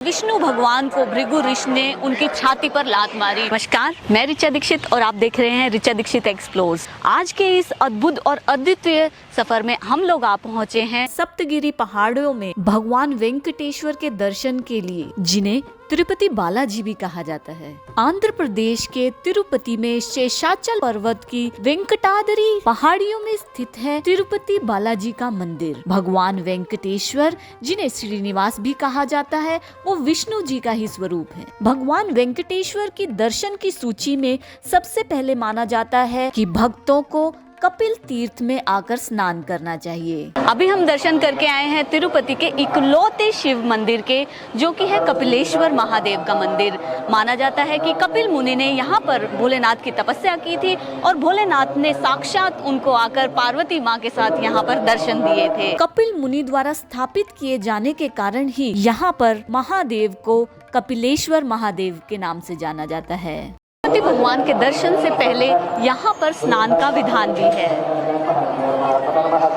विष्णु भगवान को भृगु ऋषि ने उनकी छाती पर लात मारी। नमस्कार, मैं ऋचा दीक्षित और आप देख रहे हैं ऋचा दीक्षित एक्सप्लोर्स। आज के इस अद्भुत और अद्वितीय सफर में हम लोग आ पहुंचे हैं सप्तगिरी पहाड़ों में भगवान वेंकटेश्वर के दर्शन के लिए, जिन्हें तिरुपति बालाजी भी कहा जाता है। आंध्र प्रदेश के तिरुपति में शेषाचल पर्वत की वेंकटाद्रि पहाड़ियों में स्थित है तिरुपति बालाजी का मंदिर। भगवान वेंकटेश्वर, जिन्हें श्रीनिवास भी कहा जाता है, वो विष्णु जी का ही स्वरूप है। भगवान वेंकटेश्वर की दर्शन की सूची में सबसे पहले माना जाता है कि भक्तों को कपिल तीर्थ में आकर स्नान करना चाहिए। अभी हम दर्शन करके आए हैं तिरुपति के इकलौते शिव मंदिर के, जो कि है कपिलेश्वर महादेव का मंदिर। माना जाता है कि कपिल मुनि ने यहाँ पर भोलेनाथ की तपस्या की थी और भोलेनाथ ने साक्षात उनको आकर पार्वती माँ के साथ यहाँ पर दर्शन दिए थे। कपिल मुनि द्वारा स्थापित किए जाने के कारण ही यहाँ पर महादेव को कपिलेश्वर महादेव के नाम से जाना जाता है। भगवान के दर्शन से पहले यहाँ पर स्नान का विधान भी है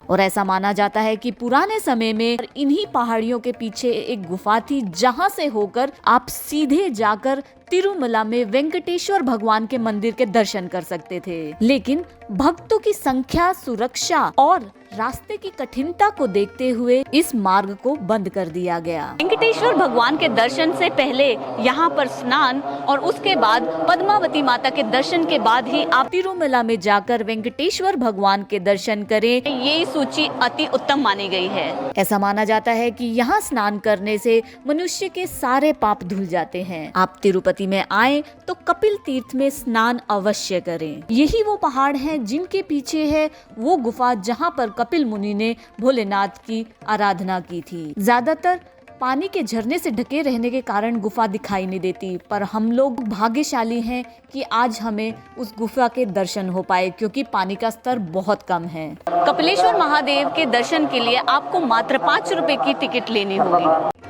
और ऐसा माना जाता है कि पुराने समय में इन्हीं पहाड़ियों के पीछे एक गुफा थी, जहाँ से होकर आप सीधे जाकर तिरुमला में वेंकटेश्वर भगवान के मंदिर के दर्शन कर सकते थे। लेकिन भक्तों की संख्या, सुरक्षा और रास्ते की कठिनता को देखते हुए इस मार्ग को बंद कर दिया गया। वेंकटेश्वर भगवान के दर्शन से पहले यहाँ पर स्नान और उसके बाद पद्मावती माता के दर्शन के बाद ही आप तिरुमला में जाकर वेंकटेश्वर भगवान के दर्शन करें। ये सूची अति उत्तम मानी गई है। ऐसा माना जाता है कि यहाँ स्नान करने से मनुष्य के सारे पाप धुल जाते हैं। आप तिरुपति में आए तो कपिल तीर्थ में स्नान अवश्य करें। यही वो पहाड़ हैं जिनके पीछे है वो गुफा, जहाँ पर कपिल मुनि ने भोलेनाथ की आराधना की थी। ज्यादातर पानी के झरने से ढके रहने के कारण गुफा दिखाई नहीं देती, पर हम लोग भाग्यशाली हैं कि आज हमें उस गुफा के दर्शन हो पाए, क्योंकि पानी का स्तर बहुत कम है। कपिलेश्वर महादेव के दर्शन के लिए आपको मात्र 5 रुपए की टिकट लेनी होगी।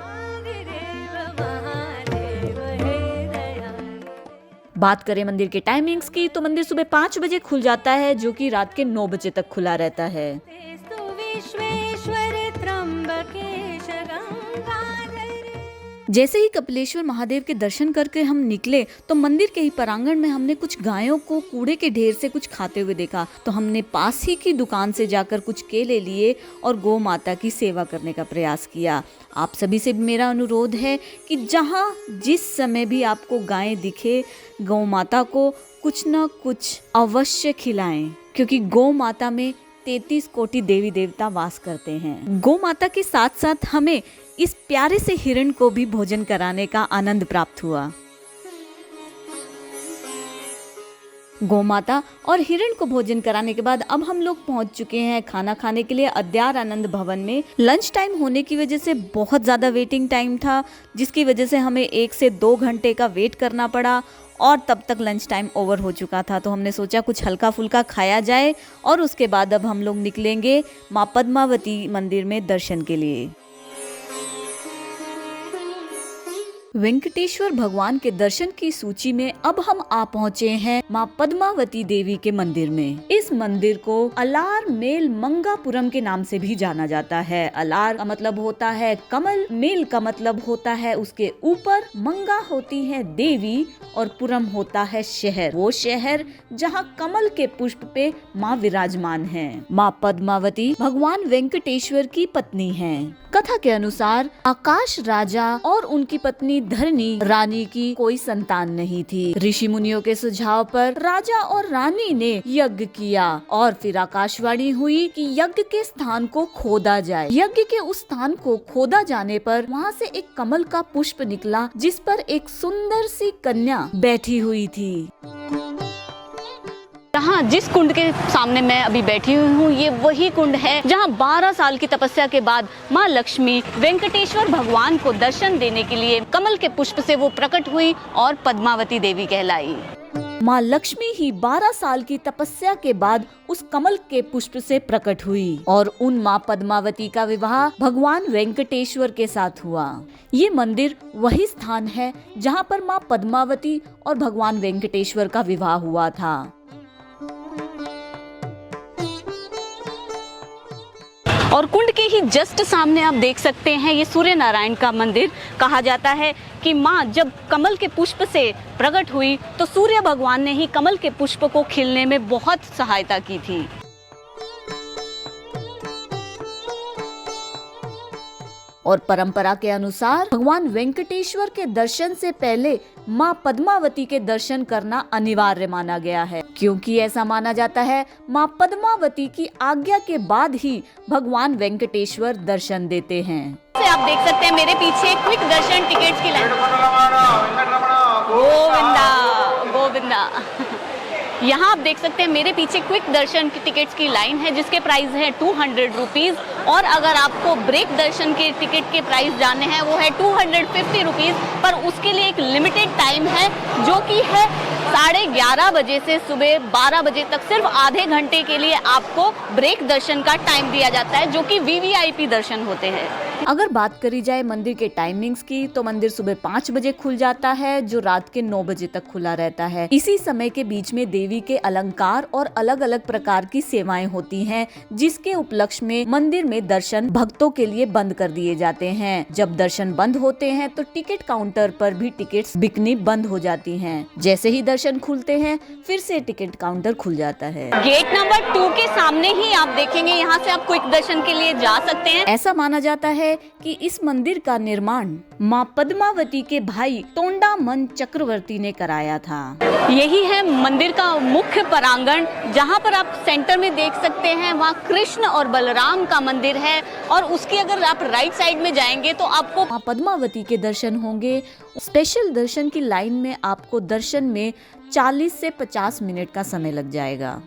बात करें मंदिर के टाइमिंग्स की, तो मंदिर सुबह 5 बजे खुल जाता है, जो कि रात के 9 बजे तक खुला रहता है। जैसे ही कपिलेश्वर महादेव के दर्शन करके हम निकले तो मंदिर के ही प्रांगण में हमने कुछ गायों को कूड़े के ढेर से कुछ खाते हुए देखा, तो हमने पास ही की दुकान से जाकर कुछ केले लिए और गौ माता की सेवा करने का प्रयास किया। आप सभी से मेरा अनुरोध है कि जहाँ जिस समय भी आपको गायें दिखे, गौ माता को कुछ न कुछ अवश्य खिलाएं, क्योंकि गौ माता में 33 कोटि देवी देवता वास करते हैं। गौ माता के साथ साथ हमें इस प्यारे से हिरण को भी भोजन कराने का आनंद प्राप्त हुआ। गौ माता और हिरण को भोजन कराने के बाद अब हम लोग पहुंच चुके हैं खाना खाने के लिए अद्यार आनंद भवन में। लंच टाइम होने की वजह से बहुत ज़्यादा वेटिंग टाइम था, जिसकी वजह से हमें 1 से 2 घंटे का वेट करना पड़ा और तब तक लंच टाइम ओवर हो चुका था। तो हमने सोचा कुछ हल्का फुल्का खाया जाए और उसके बाद अब हम लोग निकलेंगे माँ पद्मावती मंदिर में दर्शन के लिए। वेंकटेश्वर भगवान के दर्शन की सूची में अब हम आ पहुँचे हैं माँ पद्मावती देवी के मंदिर में। इस मंदिर को अलार मेल मंगापुरम के नाम से भी जाना जाता है। अलार का मतलब होता है कमल, मेल का मतलब होता है उसके ऊपर, मंगा होती है देवी और पुरम होता है शहर, वो शहर जहाँ कमल के पुष्प पे माँ विराजमान है। माँ पद्मावती भगवान वेंकटेश्वर की पत्नी है। कथा के अनुसार आकाश राजा और उनकी पत्नी धरनी रानी की कोई संतान नहीं थी। ऋषि मुनियों के सुझाव पर राजा और रानी ने यज्ञ किया और फिर आकाशवाणी हुई कि यज्ञ के स्थान को खोदा जाए। यज्ञ के उस स्थान को खोदा जाने पर वहाँ से एक कमल का पुष्प निकला, जिस पर एक सुंदर सी कन्या बैठी हुई थी। जहाँ जिस कुंड के सामने मैं अभी बैठी हुई हूँ, ये वही कुंड है जहाँ 12 साल की तपस्या के बाद माँ लक्ष्मी वेंकटेश्वर भगवान को दर्शन देने के लिए कमल के पुष्प से वो प्रकट हुई और पद्मावती देवी कहलाई। माँ लक्ष्मी ही 12 साल की तपस्या के बाद उस कमल के पुष्प से प्रकट हुई और उन माँ पद्मावती का विवाह भगवान वेंकटेश्वर के साथ हुआ। ये मंदिर वही स्थान है जहाँ पर माँ पद्मावती और भगवान वेंकटेश्वर का विवाह हुआ था। और कुंड के ही जस्ट सामने आप देख सकते हैं ये सूर्य नारायण का मंदिर। कहा जाता है कि माँ जब कमल के पुष्प से प्रकट हुई तो सूर्य भगवान ने ही कमल के पुष्प को खिलने में बहुत सहायता की थी। और परंपरा के अनुसार भगवान वेंकटेश्वर के दर्शन से पहले माँ पद्मावती के दर्शन करना अनिवार्य माना गया है, क्योंकि ऐसा माना जाता है माँ पद्मावती की आज्ञा के बाद ही भगवान वेंकटेश्वर दर्शन देते हैं। आप देख सकते हैं मेरे पीछे क्विक दर्शन टिकट्स की लाइन। गोविंदा गोविंदा। यहाँ आप देख सकते हैं मेरे पीछे क्विक दर्शन की टिकट्स की लाइन है जिसके प्राइस है 200 रुपीज़, और अगर आपको ब्रेक दर्शन के टिकट के प्राइस जानने हैं वो है 250 रुपीज़, पर उसके लिए एक लिमिटेड टाइम है जो कि है 11:30 बजे से सुबह 12 बजे तक। सिर्फ आधे घंटे के लिए आपको ब्रेक दर्शन का टाइम दिया जाता है जो कि वीवीआईपी दर्शन होते हैं। अगर बात करी जाए मंदिर के टाइमिंग्स की तो मंदिर सुबह 5 बजे खुल जाता है जो रात के 9 बजे तक खुला रहता है। इसी समय के बीच में देवी के अलंकार और अलग अलग प्रकार की सेवाएं होती हैं, जिसके उपलक्ष्य में मंदिर में दर्शन भक्तों के लिए बंद कर दिए जाते हैं। जब दर्शन बंद होते हैं तो टिकट काउंटर पर भी टिकट्स बिकनी बंद हो जाती हैं। जैसे ही दर्शन खुलते हैं फिर से टिकट काउंटर खुल जाता है। गेट नंबर 2 के सामने ही आप देखेंगे, यहाँ से आप क्विक दर्शन के लिए जा सकते हैं। ऐसा माना जाता है कि इस मंदिर का निर्माण माँ पद्मावती के भाई तोंडामन चक्रवर्ती ने कराया था। यही है मंदिर का मुख्य प्रांगण, जहाँ पर आप सेंटर में देख सकते हैं वहाँ कृष्ण और बलराम का मंदिर है, और उसकी अगर आप राइट साइड में जाएंगे तो आपको माँ पद्मावती के दर्शन होंगे। स्पेशल दर्शन की लाइन में आपको दर्शन में 40 से 50 मिनट का समय लग जाएगा।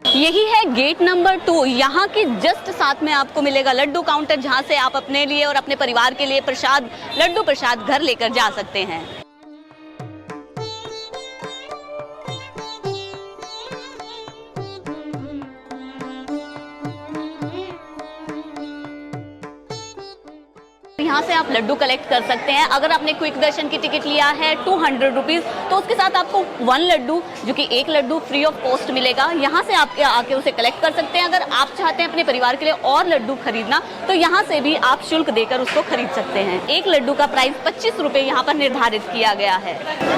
यही है गेट नंबर 2। यहाँ के जस्ट साथ में आपको मिलेगा लड्डू काउंटर, जहाँ से आप अपने लिए और अपने परिवार के लिए प्रसाद, लड्डू प्रसाद घर लेकर जा सकते हैं। यहाँ से आप लड्डू कलेक्ट कर सकते हैं। अगर आपने क्विक दर्शन की टिकट लिया है 200 रुपीज़, तो उसके साथ आपको 1 लड्डू जो कि 1 लड्डू फ्री ऑफ कॉस्ट मिलेगा। यहाँ से आप आके उसे कलेक्ट कर सकते हैं। अगर आप चाहते हैं अपने परिवार के लिए और लड्डू खरीदना तो यहाँ से भी आप शुल्क देकर उसको खरीद सकते हैं। 1 लड्डू का प्राइस 25 रुपये यहाँ पर निर्धारित किया गया है।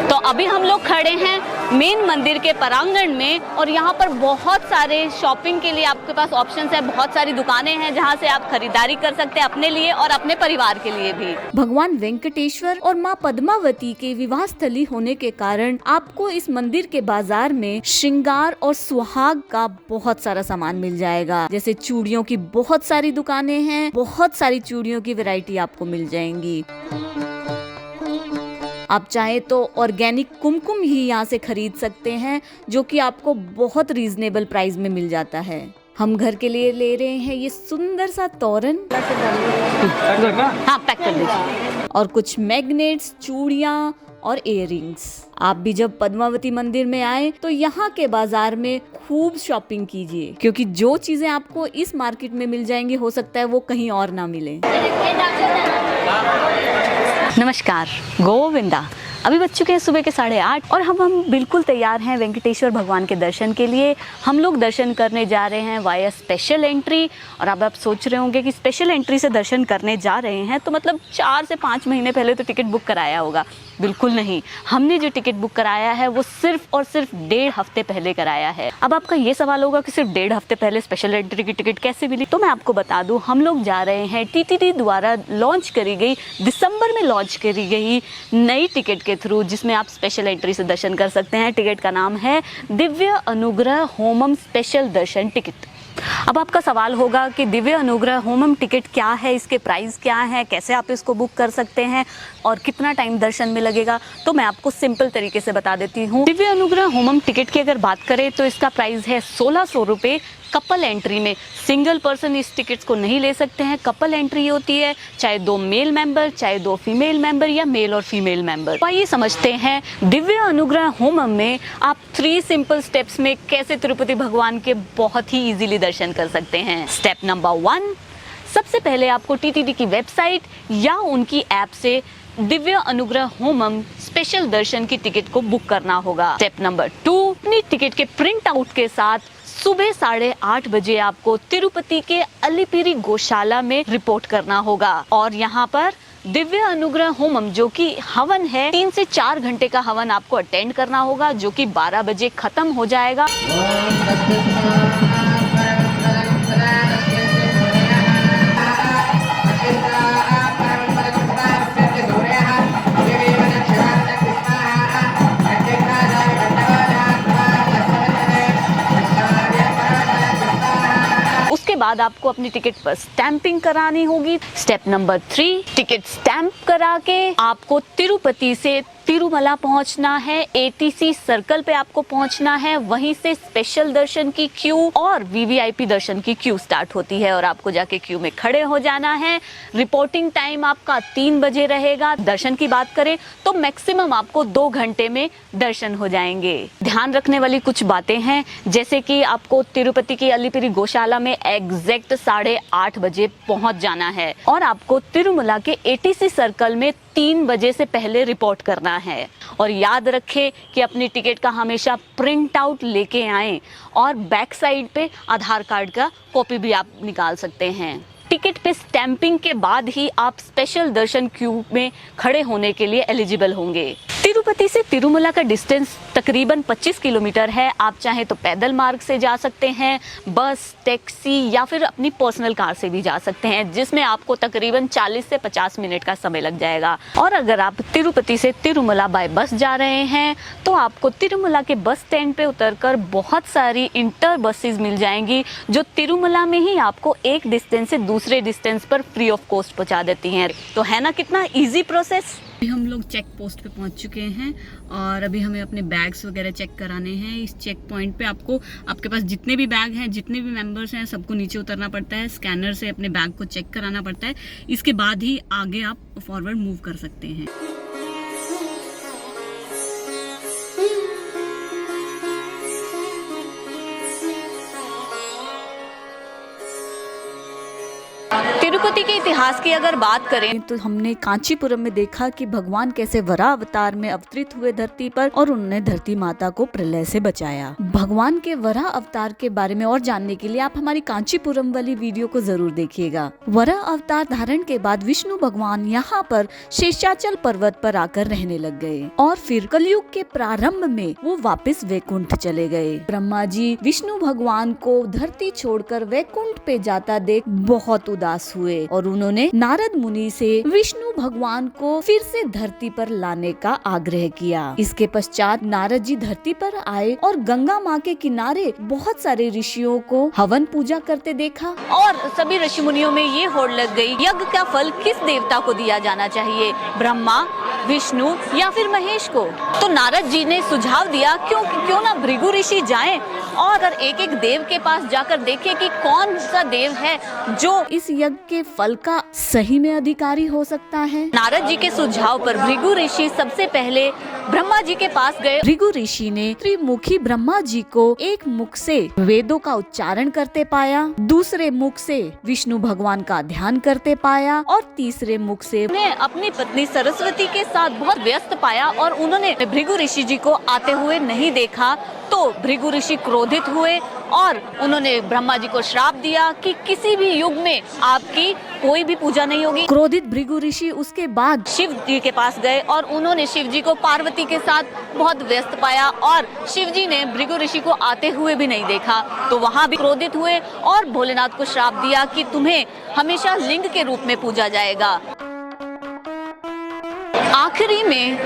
तो अभी हम लोग खड़े हैं मेन मंदिर के प्रांगण में, और यहाँ पर बहुत सारे शॉपिंग के लिए आपके पास ऑप्शंस है। बहुत सारी दुकानें हैं जहाँ से आप खरीदारी कर सकते हैं अपने लिए और अपने परिवार के लिए भी। भगवान वेंकटेश्वर और माँ पद्मावती के विवाह स्थली होने के कारण आपको इस मंदिर के बाजार में श्रृंगार और सुहाग का बहुत सारा सामान मिल जाएगा। जैसे चूड़ियों की बहुत सारी दुकानें हैं, बहुत सारी चूड़ियों की वैरायटी आपको मिल जाएंगी। आप चाहे तो ऑर्गेनिक कुमकुम ही यहाँ से खरीद सकते हैं, जो कि आपको बहुत रीजनेबल प्राइस में मिल जाता है। हम घर के लिए ले रहे हैं ये सुंदर सा तोरण। हाँ, पैक कर दीजिए। और कुछ मैग्नेट्स, चूड़ियाँ और इयररिंग्स। आप भी जब पद्मावती मंदिर में आए तो यहाँ के बाजार में खूब शॉपिंग कीजिए, क्योंकि जो चीजें आपको इस मार्केट में मिल जाएंगी हो सकता है वो कहीं और ना मिले। नमस्कार, गोविंदा। अभी बज चुके हैं सुबह के 8:30 और हम बिल्कुल तैयार हैं वेंकटेश्वर भगवान के दर्शन के लिए। हम लोग दर्शन करने जा रहे हैं वाया स्पेशल एंट्री। और अब आप सोच रहे होंगे कि स्पेशल एंट्री से दर्शन करने जा रहे हैं तो मतलब 4 से 5 महीने पहले तो टिकट बुक कराया होगा। बिल्कुल नहीं, हमने जो टिकट बुक कराया है वो सिर्फ और सिर्फ 1.5 हफ्ते पहले कराया है। अब आपका ये सवाल होगा कि सिर्फ 1.5 हफ्ते पहले स्पेशल एंट्री की टिकट कैसे मिली? तो मैं आपको बता दूं, हम लोग जा रहे हैं टीटीडी द्वारा लॉन्च करी गई, दिसंबर में लॉन्च करी गई नई टिकट के थ्रू, जिसमें आप स्पेशल एंट्री से दर्शन कर सकते हैं। टिकट का नाम है दिव्य अनुग्रह होमम स्पेशल दर्शन टिकट। अब आपका सवाल होगा कि दिव्य अनुग्रह होमम टिकट क्या है, इसके प्राइस क्या है, कैसे आप इसको बुक कर सकते हैं और कितना टाइम दर्शन में लगेगा। तो मैं आपको सिंपल तरीके से बता देती हूँ। दिव्य अनुग्रह होमम टिकट की अगर बात करें तो इसका प्राइस है 1600 रुपये कपल एंट्री में। सिंगल पर्सन इस टिकट्स को नहीं ले सकते हैं। कपल एंट्री होती है, चाहे 2 मेल मेंबर, चाहे 2 फीमेल मेंबर या मेल और फीमेल मेंबर। तो आइए समझते हैं दिव्य अनुग्रह होमम में आप 3 सिंपल स्टेप्स में कैसे तिरुपति भगवान के बहुत ही इजीली दर्शन कर सकते हैं। स्टेप नंबर 1, सबसे पहले आपको टीटीडी की वेबसाइट या उनकी ऐप से दिव्य अनुग्रह होमम स्पेशल दर्शन की टिकट को बुक करना होगा। स्टेप नंबर 2, अपनी टिकट के प्रिंट आउट के साथ सुबह 8:30 बजे आपको तिरुपति के अलिपिरी गौशाला में रिपोर्ट करना होगा और यहाँ पर दिव्य अनुग्रह होमम जो कि हवन है 3 से 4 घंटे का हवन आपको अटेंड करना होगा, जो कि 12 बजे खत्म हो जाएगा। उसके बाद आपको अपनी टिकट पर स्टैंपिंग करानी होगी। स्टेप नंबर 3, टिकट स्टैंप करा के आपको तिरुपति से तिरुमला पहुंचना है। एटीसी सर्कल पे आपको पहुंचना है, वहीं से स्पेशल दर्शन की क्यू और वीवीआईपी दर्शन की क्यू स्टार्ट होती है और आपको जाके क्यू में खड़े हो जाना है। रिपोर्टिंग टाइम आपका 3 बजे रहेगा। दर्शन की बात करें तो मैक्सिमम आपको 2 घंटे में दर्शन हो जाएंगे। ध्यान रखने वाली कुछ बातें हैं, जैसे कि आपको तिरुपति की अलिपिरी गौशाला में एग्जैक्ट 8:30 बजे पहुंच जाना है और आपको तिरुमला के एटीसी सर्कल में 3 बजे से पहले रिपोर्ट करना है। और याद रखें कि अपनी टिकट का हमेशा प्रिंट आउट लेके आएं और बैक साइड पे आधार कार्ड का कॉपी भी आप निकाल सकते हैं। टिकट पे स्टैंपिंग के बाद ही आप स्पेशल दर्शन क्यू में खड़े होने के लिए एलिजिबल होंगे। तिरुपति से तिरुमला का डिस्टेंस तकरीबन 25 किलोमीटर है। आप चाहें तो पैदल मार्ग से जा सकते हैं, बस, टैक्सी या फिर अपनी पर्सनल कार से भी जा सकते हैं, जिसमें आपको तकरीबन 40 से 50 मिनट का समय लग जाएगा। और अगर आप तिरुपति से तिरुमला बाय बस जा रहे हैं तो आपको तिरुमला के बस स्टैंड पे उतरकर बहुत सारी इंटर बसेस मिल जाएंगी, जो तिरुमला में ही आपको एक डिस्टेंस से दूसरे डिस्टेंस पर फ्री ऑफ कॉस्ट पहुंचा देती हैं। तो है ना कितना इजी प्रोसेस। अभी हम लोग चेक पोस्ट पे पहुंच चुके हैं और अभी हमें अपने बैग्स वगैरह चेक कराने हैं। इस चेक पॉइंट पे आपको आपके पास जितने भी बैग हैं, जितने भी मेंबर्स हैं, सबको नीचे उतरना पड़ता है। स्कैनर से अपने बैग को चेक कराना पड़ता है। इसके बाद ही आगे आप फॉरवर्ड मूव कर सकते हैं। तिरुपति के इतिहास की अगर बात करें तो हमने कांचीपुरम में देखा कि भगवान कैसे वराह अवतार में अवतरित हुए धरती पर और उन्होंने धरती माता को प्रलय से बचाया। भगवान के वराह अवतार के बारे में और जानने के लिए आप हमारी कांचीपुरम वाली वीडियो को जरूर देखिएगा। वराह अवतार धारण के बाद विष्णु भगवान यहाँ पर शेषाचल पर्वत पर आकर रहने लग गए और फिर कलयुग के प्रारंभ में वो वापस वैकुंठ चले गए। ब्रह्मा जी विष्णु भगवान को धरती छोड़कर वैकुंठ पे जाता देख बहुत उदास हुए और उन्होंने नारद मुनि से विष्णु भगवान को फिर से धरती पर लाने का आग्रह किया। इसके पश्चात नारद जी धरती पर आए और गंगा माँ के किनारे बहुत सारे ऋषियों को हवन पूजा करते देखा और सभी ऋषि मुनियों में ये होड़ लग गई, यज्ञ का फल किस देवता को दिया जाना चाहिए, ब्रह्मा, विष्णु या फिर महेश को। तो नारद जी ने सुझाव दिया क्यों ना भृगु ऋषि जाएं और अगर एक एक देव के पास जाकर देखें कि कौन सा देव है जो इस यज्ञ के फल का सही में अधिकारी हो सकता है। नारद जी के सुझाव पर भृगु ऋषि सबसे पहले ब्रह्मा जी के पास गए। भृगु ऋषि ने त्रिमुखी ब्रह्मा जी को एक मुख से वेदों का उच्चारण करते पाया, दूसरे मुख से विष्णु भगवान का ध्यान करते पाया और तीसरे मुख से उन्हें अपनी पत्नी सरस्वती के साथ बहुत व्यस्त पाया और उन्होंने भृगु ऋषि जी को आते हुए नहीं देखा। तो भृगु ऋषि क्रोधित हुए और उन्होंने ब्रह्मा जी को श्राप दिया कि किसी भी युग में आपकी कोई भी पूजा नहीं होगी। क्रोधित भृगु ऋषि उसके बाद शिव जी के पास गए और उन्होंने शिव जी को पार्वती के साथ बहुत व्यस्त पाया और शिव जी ने भृगु ऋषि को आते हुए भी नहीं देखा। तो वहाँ भी क्रोधित हुए और भोलेनाथ को श्राप दिया कि तुम्हें हमेशा लिंग के रूप में पूजा जाएगा। आखिर अंधेरी में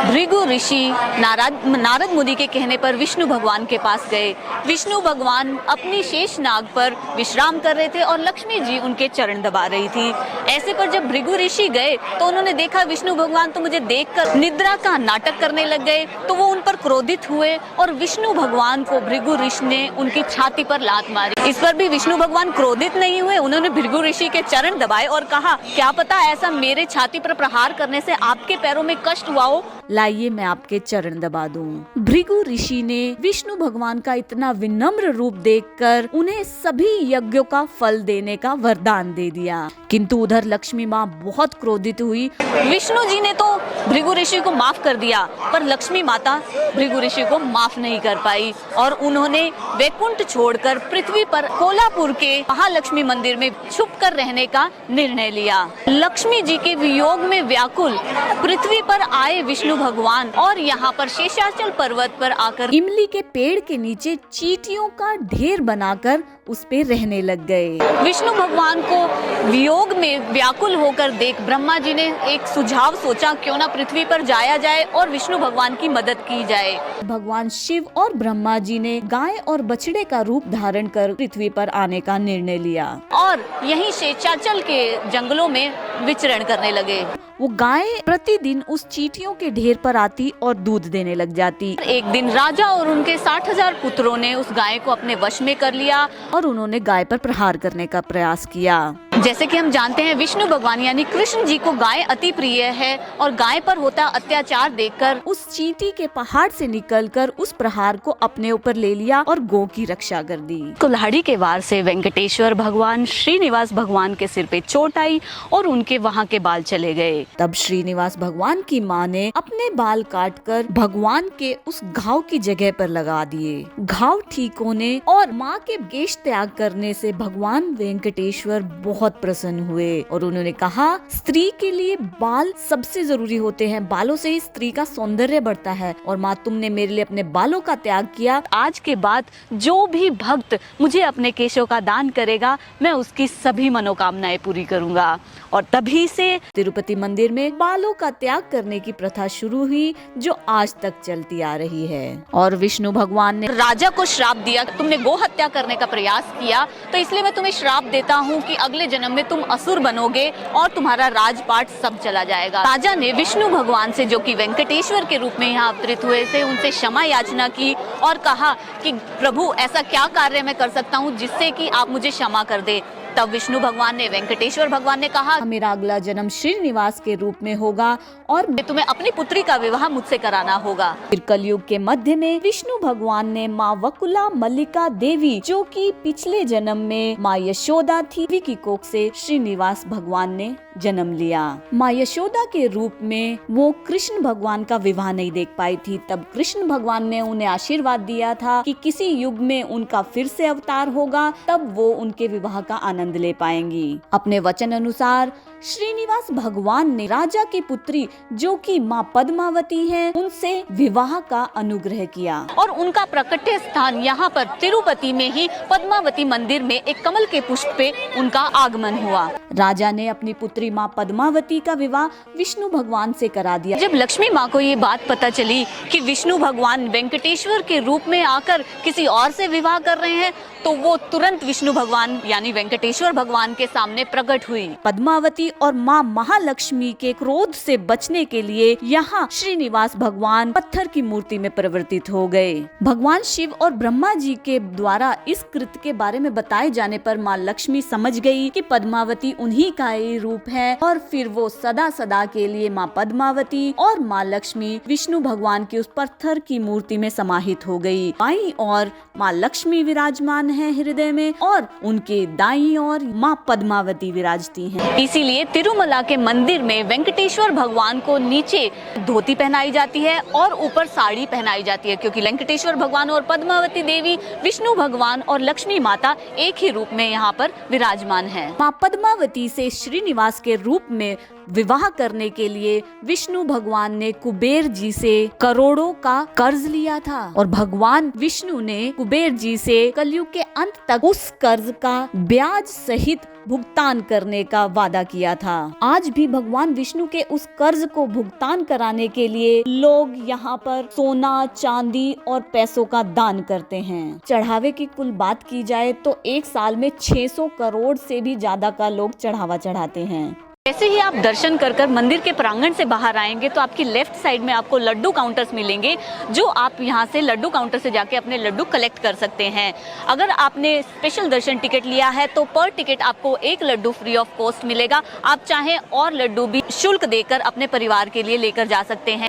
भृगु ऋषि नारद मुनि के कहने पर विष्णु भगवान के पास गए। विष्णु भगवान अपनी शेष नाग पर विश्राम कर रहे थे और लक्ष्मी जी उनके चरण दबा रही थी। ऐसे पर जब भृगु ऋषि गए तो उन्होंने देखा विष्णु भगवान तो मुझे देखकर निद्रा का नाटक करने लग गए, तो वो उन पर क्रोधित हुए और विष्णु भगवान को भृगु ऋषि ने उनकी छाती पर लात मारी। इस पर भी विष्णु भगवान क्रोधित नहीं हुए, उन्होंने भृगु ऋषि के चरण दबाए और कहा, क्या पता ऐसा मेरे छाती पर प्रहार करने से आपके पैरों में कष्ट हुआ हो, लाइए मैं आपके चरण दबा दूं। भृगु ऋषि ने विष्णु भगवान का इतना विनम्र रूप देखकर उन्हें सभी यज्ञों का फल देने का वरदान दे दिया। किंतु उधर लक्ष्मी माँ बहुत क्रोधित हुई। विष्णु जी ने तो भृगु ऋषि को माफ कर दिया, पर लक्ष्मी माता भृगु ऋषि को माफ नहीं कर पाई और उन्होंने वैकुंठ छोड़कर पृथ्वी पर कोल्हापुर के महालक्ष्मी मंदिर में छुप कर रहने का निर्णय लिया। लक्ष्मी जी के वियोग में व्याकुल पृथ्वी पर आए विष्णु भगवान और यहाँ पर शेषाचल पर्वत पर आकर इमली के पेड़ के नीचे चींटियों का ढेर बनाकर उस पे रहने लग गए। विष्णु भगवान को वियोग में व्याकुल होकर देख ब्रह्मा जी ने एक सुझाव सोचा, क्यों ना पृथ्वी पर जाया जाए और विष्णु भगवान की मदद की जाए। भगवान शिव और ब्रह्मा जी ने गाय और बछड़े का रूप धारण कर पृथ्वी पर आने का निर्णय लिया और यहीं शेषाचल के जंगलों में विचरण करने लगे। वो गाय प्रतिदिन उस चींटियों के ढेर पर आती और दूध देने लग जाती। एक दिन राजा और उनके 60,000 पुत्रों ने उस गाय को अपने वश में कर लिया और उन्होंने गाय पर प्रहार करने का प्रयास किया। जैसे कि हम जानते हैं विष्णु भगवान यानी कृष्ण जी को गाय अति प्रिय है और गाय पर होता अत्याचार देखकर उस चींटी के पहाड़ से निकलकर उस प्रहार को अपने ऊपर ले लिया और गौ की रक्षा कर दी। कुल्हाड़ी के वार से वेंकटेश्वर भगवान श्रीनिवास भगवान के सिर पे चोट आई और उनके वहाँ के बाल चले गए। तब श्रीनिवास भगवान की माँ ने अपने बाल काटकर भगवान के उस घाव की जगह पर लगा दिए। घाव ठीक होने और माँ के केश त्याग करने से भगवान वेंकटेश्वर बहुत प्रसन्न हुए और उन्होंने कहा, स्त्री के लिए बाल सबसे जरूरी होते हैं, बालों से ही स्त्री का सौंदर्य बढ़ता है और माँ तुमने मेरे लिए अपने बालों का त्याग किया। आज के बाद जो भी भक्त मुझे अपने केशों का दान करेगा मैं उसकी सभी मनोकामनाएं पूरी करूंगा। और तभी से तिरुपति मंदिर में बालों का त्याग करने की प्रथा शुरू हुई जो आज तक चलती आ रही है। और विष्णु भगवान ने राजा को श्राप दिया, तुमने गो हत्या करने का प्रयास किया तो इसलिए मैं तुम्हें श्राप देता हूँ कि अगले जन्म में तुम असुर बनोगे और तुम्हारा राजपाट सब चला जाएगा। राजा ने विष्णु भगवान से, जो कि वेंकटेश्वर के रूप में यहाँ अवतरित हुए थे, उनसे क्षमा याचना की और कहा कि प्रभु ऐसा क्या कार्य मैं कर सकता हूँ जिससे कि आप मुझे क्षमा कर दे। तब विष्णु भगवान ने, वेंकटेश्वर भगवान ने कहा, मेरा अगला जन्म श्रीनिवास के रूप में होगा और तुम्हें अपनी पुत्री का विवाह मुझसे कराना होगा। फिर कलयुग के मध्य में विष्णु भगवान ने माँ वकुला मल्लिका देवी, जो कि पिछले जन्म में माँ यशोदा थी, की कोख से श्रीनिवास भगवान ने जन्म लिया। माँ यशोदा के रूप में वो कृष्ण भगवान का विवाह नहीं देख पाई थी। तब कृष्ण भगवान ने उन्हें आशीर्वाद दिया था कि किसी युग में उनका फिर से अवतार होगा, तब वो उनके विवाह का आनंद ले पाएंगी। अपने वचन अनुसार श्रीनिवास भगवान ने राजा की पुत्री, जो कि माँ पद्मावती है, उनसे विवाह का अनुग्रह किया और उनका प्रकट्य स्थान यहाँ पर तिरुपति में ही पद्मावती मंदिर में एक कमल के पुष्प पे उनका आगमन हुआ। राजा ने अपनी पुत्री माँ पद्मावती का विवाह विष्णु भगवान से करा दिया। जब लक्ष्मी माँ को ये बात पता चली कि विष्णु भगवान वेंकटेश्वर के रूप में आकर किसी और से विवाह कर रहे हैं, तो वो तुरंत विष्णु भगवान यानी वेंकटेश्वर भगवान के सामने प्रकट हुई। पद्मावती और माँ महालक्ष्मी के क्रोध से बचने के लिए यहाँ श्रीनिवास भगवान पत्थर की मूर्ति में परिवर्तित हो गए। भगवान शिव और ब्रह्मा जी के द्वारा इस कृत्य के बारे में बताए जाने पर माँ लक्ष्मी समझ गई कि पद्मावती उन्हीं का ही रूप है और फिर वो सदा सदा के लिए माँ पद्मावती और माँ लक्ष्मी विष्णु भगवान की उस पत्थर की मूर्ति में समाहित हो गई। बाईं ओर माँ लक्ष्मी विराजमान है हृदय में और उनके दाईं ओर माँ पद्मावती विराजती हैं। इसीलिए तिरुमला के मंदिर में वेंकटेश्वर भगवान को नीचे धोती पहनाई जाती है और ऊपर साड़ी पहनाई जाती है, क्योंकि वेंकटेश्वर भगवान और पद्मावती देवी, विष्णु भगवान और लक्ष्मी माता एक ही रूप में यहाँ पर विराजमान है। माँ पद्मावती से श्रीनिवास के रूप में विवाह करने के लिए विष्णु भगवान ने कुबेर जी से करोड़ों का कर्ज लिया था और भगवान विष्णु ने कुबेर जी से कलयुग के अंत तक उस कर्ज का ब्याज सहित भुगतान करने का वादा किया था। आज भी भगवान विष्णु के उस कर्ज को भुगतान कराने के लिए लोग यहाँ पर सोना, चांदी और पैसों का दान करते हैं। चढ़ावे की कुल बात की जाए तो एक साल में 600 करोड़ से भी ज्यादा का लोग चढ़ावा चढ़ाते हैं। जैसे ही आप दर्शन कर मंदिर के प्रांगण से बाहर आएंगे तो आपकी लेफ्ट साइड में आपको लड्डू काउंटर्स मिलेंगे, जो आप यहां से लड्डू काउंटर से जाके अपने लड्डू कलेक्ट कर सकते हैं। अगर आपने स्पेशल दर्शन टिकट लिया है तो पर टिकट आपको एक लड्डू फ्री ऑफ कॉस्ट मिलेगा। आप चाहें और लड्डू भी शुल्क देकर अपने परिवार के लिए लेकर जा सकते हैं।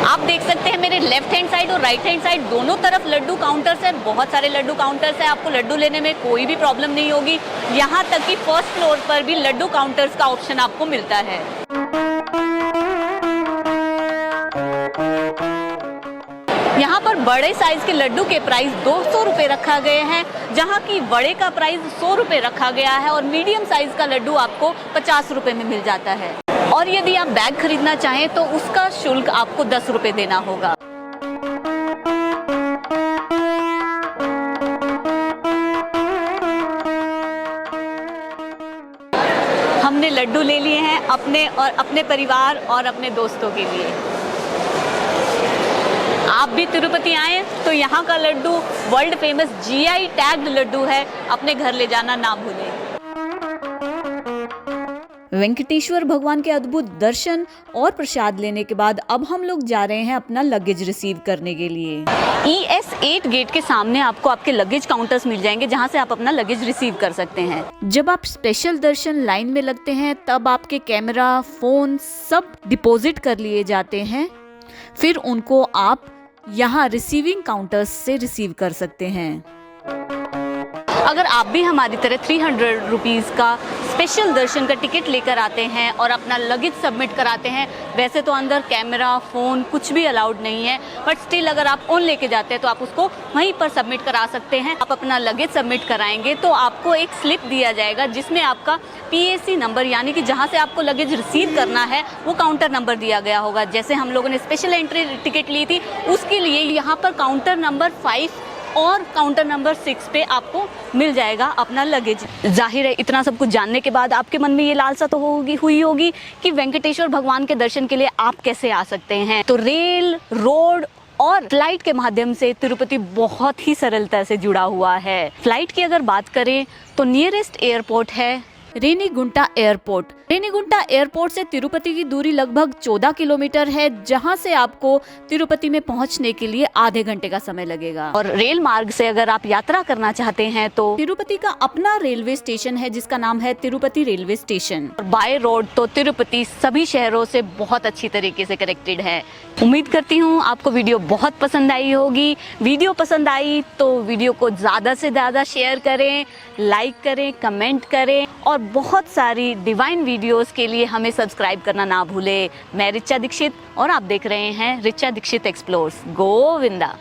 आप देख सकते हैं मेरे लेफ्ट हैंड साइड और राइट हैंड साइड दोनों तरफ लड्डू काउंटर्स हैं। बहुत सारे लड्डू काउंटर्स हैं, आपको लड्डू लेने में कोई भी प्रॉब्लम नहीं होगी। यहाँ तक कि फर्स्ट फ्लोर पर भी लड्डू काउंटर्स का ऑप्शन आपको मिलता है। यहाँ पर बड़े साइज के लड्डू के प्राइस 200 रुपए रखा गए हैं, जहाँ की बड़े का प्राइस 100 रुपए रखा गया है और मीडियम साइज का लड्डू आपको 50 रुपए में मिल जाता है। और यदि आप बैग खरीदना चाहें तो उसका शुल्क आपको 10 रुपए देना होगा। हमने लड्डू ले लिए हैं अपने और अपने परिवार और अपने दोस्तों के लिए। आप भी तिरुपति आए तो यहाँ का laddu world famous GI tagged laddu है, अपने घर ले जाना ना भूलें। वेंकटेश्वर भगवान के अद्भुत दर्शन और प्रसाद लेने के बाद अब हम लोग जा रहे हैं अपना लगेज रिसीव करने के लिए। ES 8 गेट के सामने आपको आपके लगेज काउंटर्स मिल जाएंगे, जहां से आप अपना लगेज रिसीव कर सकते हैं। जब आप स्पेशल दर्शन लाइन में लगते हैं तब आपके कैमरा, फोन सब डिपॉजिट कर लिए जाते हैं, फिर उनको आप यहाँ रिसीविंग काउंटर्स से रिसीव कर सकते हैं। अगर आप भी हमारी तरह 300 रुपीज़ का स्पेशल दर्शन का टिकट लेकर आते हैं और अपना लगेज सबमिट कराते हैं, वैसे तो अंदर कैमरा, फ़ोन कुछ भी अलाउड नहीं है, बट स्टिल अगर आप फ़ोन लेके जाते हैं तो आप उसको वहीं पर सबमिट करा सकते हैं। आप अपना लगेज सबमिट कराएंगे तो आपको एक स्लिप दिया जाएगा जिसमें आपका PAC नंबर, यानी कि जहाँ से आपको लगेज रिसीव करना है वो काउंटर नंबर दिया गया होगा। जैसे हम लोगों ने स्पेशल एंट्री टिकट ली थी, उसके लिए यहाँ पर काउंटर नंबर 5 और काउंटर नंबर 6 पे आपको मिल जाएगा अपना लगेज। जाहिर है इतना सब कुछ जानने के बाद आपके मन में ये लालसा तो हुई होगी कि वेंकटेश्वर भगवान के दर्शन के लिए आप कैसे आ सकते हैं। तो रेल, रोड और फ्लाइट के माध्यम से तिरुपति बहुत ही सरलता से जुड़ा हुआ है। फ्लाइट की अगर बात करें तो नियरेस्ट एयरपोर्ट है रेनीगुंटा एयरपोर्ट। रेनीगुंटा एयरपोर्ट से तिरुपति की दूरी लगभग 14 किलोमीटर है, जहां से आपको तिरुपति में पहुंचने के लिए आधे घंटे का समय लगेगा। और रेल मार्ग से अगर आप यात्रा करना चाहते हैं तो तिरुपति का अपना रेलवे स्टेशन है जिसका नाम है तिरुपति रेलवे स्टेशन। और बाय रोड तो तिरुपति सभी शहरों से बहुत अच्छी तरीके से कनेक्टेड है। उम्मीद करती हूँ आपको वीडियो बहुत पसंद आई होगी। वीडियो पसंद आई तो वीडियो को ज्यादा से ज्यादा शेयर करें, लाइक करें, कमेंट करें और बहुत सारी डिवाइन वीडियोस के लिए हमें सब्सक्राइब करना ना भूले। मैं रिचा दीक्षित और आप देख रहे हैं रिचा दीक्षित एक्सप्लोर्स। गोविंदा।